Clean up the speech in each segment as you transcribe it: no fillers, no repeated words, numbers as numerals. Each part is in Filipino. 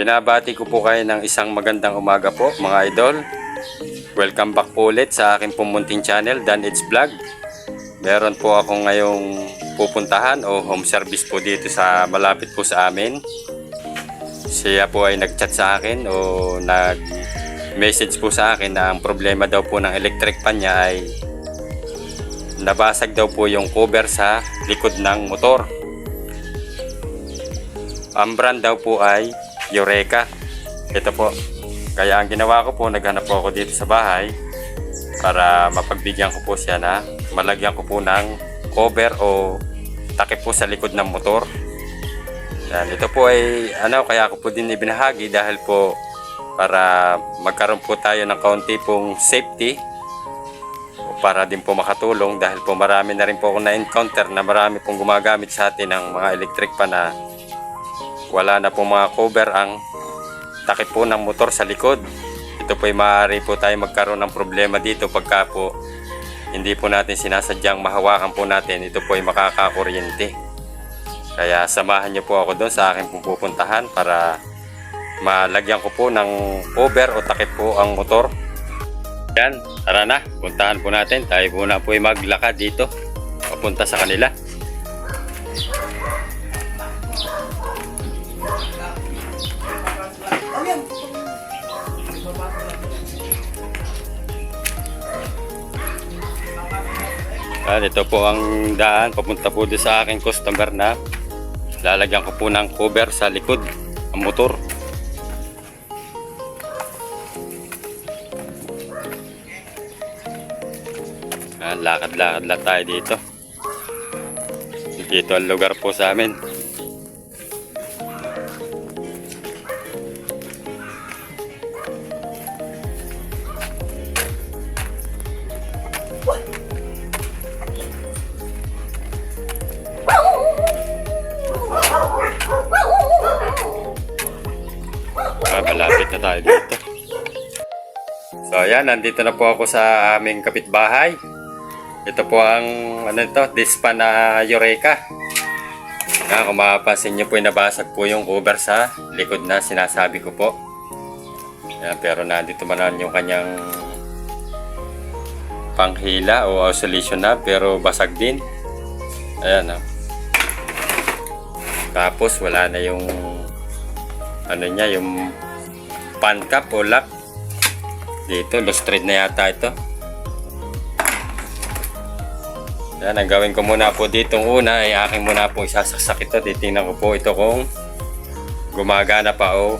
Binabati ko po kayo ng isang magandang umaga po mga idol. Welcome back po ulit sa aking pumunting channel, Dan It's Vlog. Meron po ako ngayong pupuntahan o home service po dito sa malapit po sa amin. Siya po ay nag-chat sa akin o nag-message po sa akin na ang problema daw po ng electric fan niya ay nabasag daw po yung cover sa likod ng motor. Ang brand daw po ay Eureka. Ito po. Kaya ang ginawa ko po, naghanap po ako dito sa bahay para mapagbigyan ko po siya na malagyan ko po ng cover o takip po sa likod ng motor. Yan, ito po ay kaya ko po din ibinahagi dahil po para magkaroon po tayo ng kaunti pong safety o para din po makatulong dahil po marami na rin po ako na-encounter na marami pong gumagamit sa atin ng mga electric pan na wala na po mga cover ang takip po ng motor sa likod. Ito po ay maaari po tayo magkaroon ng problema dito pagka po hindi po natin sinasadyang mahawakan po natin. Ito po ay makakakuryente. Kaya samahan niyo po ako doon sa aking pupuntahan para malagyan ko po ng cover o takip po ang motor. Yan, tara na, puntahan po natin. Tayo po na po ay maglakad dito papunta sa kanila. Ito po ang daan papunta po doon sa aking customer na lalagyan ko po ng cover sa likod ng motor. Lakad-lakad lang tayo dito. Dito ang lugar po sa amin. Malapit na tayo dito. So ayan, nandito na po ako sa aming kapitbahay. Ito po ang dispa na Eureka. Kung mapapansin nyo po, nabasag po yung cover sa likod na sinasabi ko po. Ayan, pero nandito man yung kanyang panghila o isolation na, pero basag din. Ayan. Tapos wala na yung yung pan cap o lock dito, loose thread na yata ito. Yan, ang gawin ko muna po ditong una ay aking muna po isasaksak ito. Titingnan ko po ito kung gumagana pa o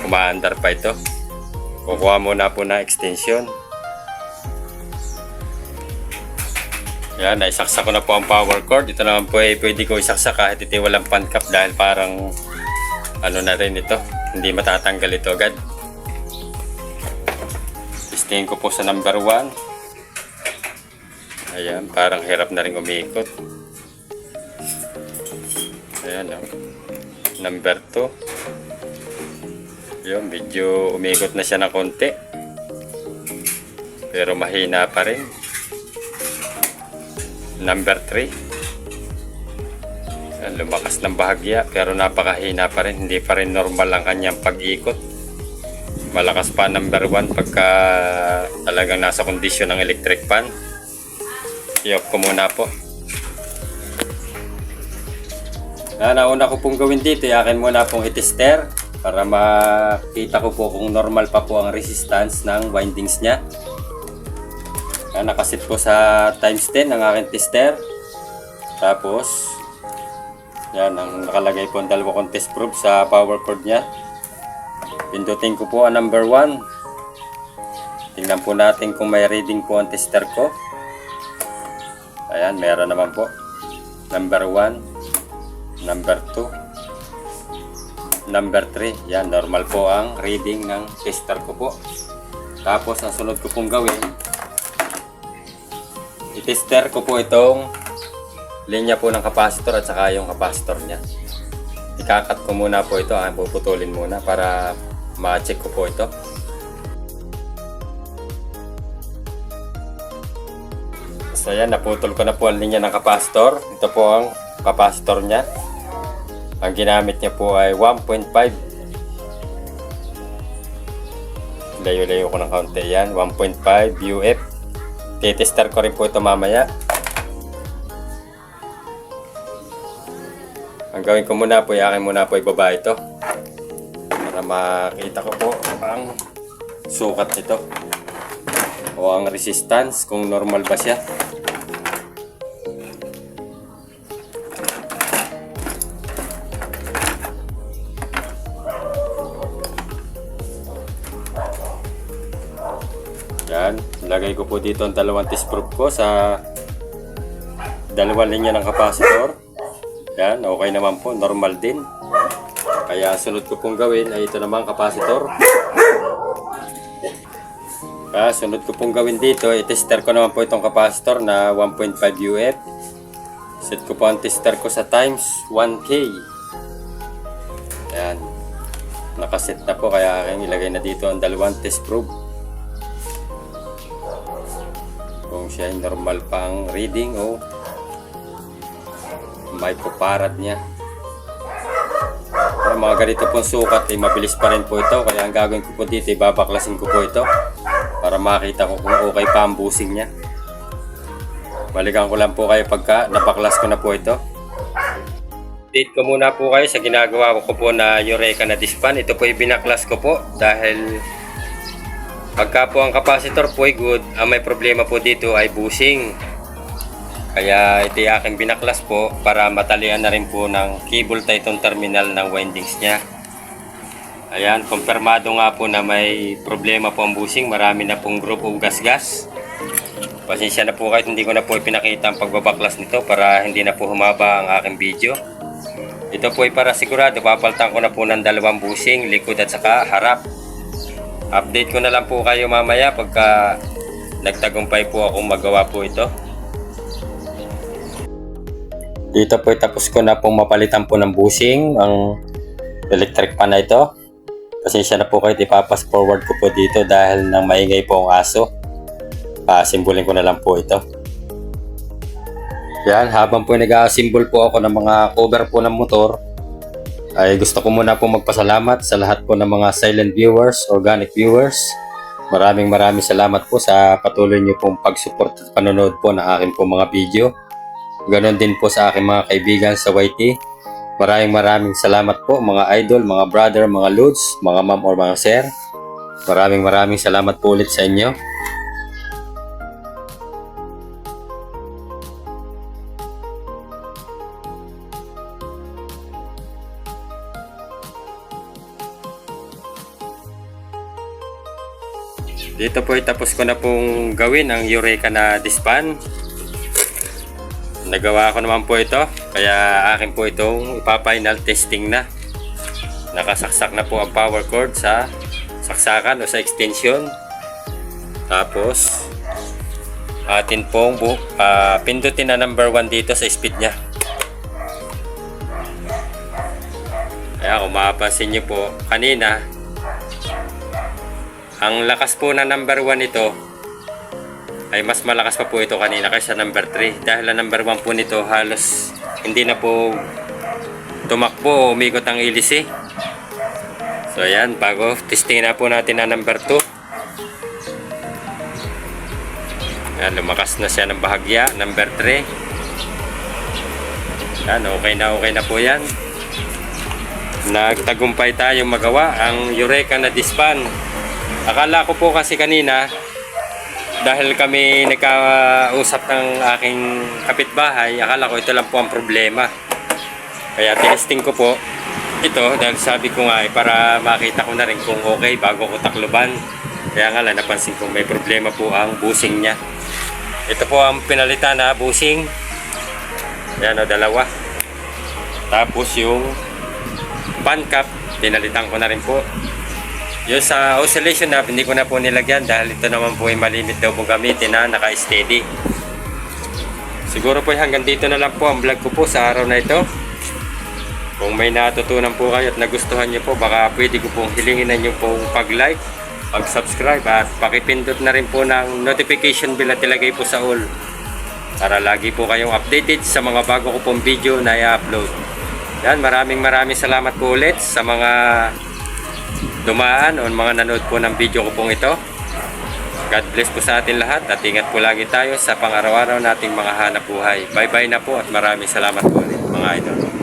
umaandar pa ito. Kukuha muna po na extension. Yan, naisaksak ko na po ang power cord. Ito naman po ay pwede ko isaksak kahit ito walang pan cap dahil parang na rin ito, hindi matatanggal ito agad. Testingin ko po sa number 1. Ayan, parang hirap na rin umiikot. Ayan, number 2. Yun, medyo umiikot na siya ng konti, pero mahina pa rin. Number 3. Lumakas ng bahagya pero napakahina pa rin, hindi pa rin normal ang kanyang pag-ikot. Malakas pa number 1 pagka talagang nasa kondisyon ng electric fan. I-off ko muna po. Nauna ko pong gawin dito, yakin muna pong itester para makita ko po kung normal pa po ang resistance ng windings nya. Nakasit po sa times 10 ang aking tester. Tapos yan, ang nakalagay po ang dalawa kong test probe sa power cord nya. Pindutin ko po ang number 1. Tingnan po natin kung may reading po ang tester ko. Ayan, meron naman po. Number 1, number 2, number 3. Yan, normal po ang reading ng tester ko po. Tapos ang sunod ko pong gawin, i-tester ko po itong linya po ng capacitor at saka yung capacitor nya. Ikakat ko muna po ito, puputulin muna para ma-check ko po ito. So yan, naputol ko na po ang linya ng capacitor. Ito po ang capacitor nya. Ang ginamit niya po ay 1.5 layo-layo ko ng kaunti. Yan, 1.5 UF. Titester ko rin po ito mamaya. Ang gawin ko muna po, akin muna po ibaba ito para makita ko po ang sukat nito o ang resistance kung normal ba siya. Yan, lagay ko po dito ang dalawang test probe ko sa dalawang linya ng kapasitor. Yan, okay naman po, normal din. Kaya sunod ko pong gawin ay ito naman kapasitor. Kaya sunod ko pong gawin dito, i-tester ko naman po itong kapasitor na 1.5 UF. Set ko po ang tester ko sa times 1K. Yan, nakaset na po, kaya aking ilagay na dito ang dalawang test probe. Kung siya ay normal pang reading o may puparad niya. Pero mga ganito pong sukat ay mabilis pa rin po ito, kaya ang gagawin ko po dito ay babaklasin ko po ito para makita ko kung okay pa ang busing niya. Balikan ko lang po kayo pagka nabaklas ko na po ito. Update ko muna po kayo sa ginagawa ko po na Eureka na dispan. Ito po ay binaklas ko po dahil pagka po ang kapasitor po ay good, ang may problema po dito ay busing. Kaya ito yung aking binaklas po para matalian na rin po ng cable tie itong terminal ng windings niya. Ayan, kumpirmado nga po na may problema po ang busing. Marami na pong group of gas-gas. Pasensya na po kahit hindi ko na po ipinakita ang pagbabaklas nito para hindi na po humaba ang aking video. Ito po ay para sigurado, papalitan ko na po ng dalawang busing, likod at saka harap. Update ko na lang po kayo mamaya pagka nagtagumpay po akong magawa po ito. Dito po tapos ko na pong mapalitan po ng busing ang electric pan na ito. Pasensya na po kayo, ipapas forward ko po dito dahil nang maingay po ang aso. Simbolin ko na lang po ito. Yan, habang po nag-a-symbol po ako ng mga cover po ng motor, ay gusto ko muna po magpasalamat sa lahat po ng mga silent viewers, organic viewers. Maraming salamat po sa patuloy niyo pong pag-support at panonood po ng aking po mga video. Ganon din po sa aking mga kaibigan sa YT. Maraming salamat po mga idol, mga brother, mga lods, mga ma'am or mga sir. Maraming salamat po ulit sa inyo. Dito po tapos ko na pong gawin ang Eureka na dispan. Nagawa ko naman po ito, kaya akin po itong ipa-final testing na. Nakasaksak na po ang power cord sa saksakan o sa extension. Tapos atin pong pindutin na number 1 dito sa speed nya. Kaya kung mapapansin nyo po kanina, ang lakas po na number 1 ito ay mas malakas pa po ito kanina kaysa number 3 dahil ang number 1 po nito halos hindi na po tumakbo o umikot ang hélice. So ayan, bago testing na po natin ang number 2. Ayan, lumakas na siya ng bahagya. Number 3. Ayan, okay na po yan. Nagtagumpay tayong magawa ang Eureka na dispan. Akala ko po kasi kanina dahil kami nagkausap ng aking kapitbahay, akala ko ito lang po ang problema. Kaya tinesting ko po ito dahil sabi ko nga para makita ko na rin kung okay bago ko takluban. Kaya nga lang napansin ko may problema po ang busing niya. Ito po ang pinalitan na busing. Yan o, dalawa. Tapos yung pan cap, pinalitan ko na rin po. Yung sa oscillation knob, hindi ko na po nilagyan dahil ito naman po ay malimit daw po gamitin na naka-steady. Siguro po hanggang dito na lang po ang vlog ko po sa araw na ito. Kung may natutunan po kayo at nagustuhan nyo po, baka pwede ko pong hilingin na nyo pong pag-like, pag-subscribe at pakipindot na rin po ng notification bell at ilagay po sa all para lagi po kayong updated sa mga bago ko pong video na i-upload. Yan, maraming salamat po ulit sa mga dumaan o mga nanood po ng video ko pong ito. God bless po sa atin lahat at ingat po lagi tayo sa pang-araw-araw nating mga hanap buhay. Bye bye na po at maraming salamat po ulit mga idol.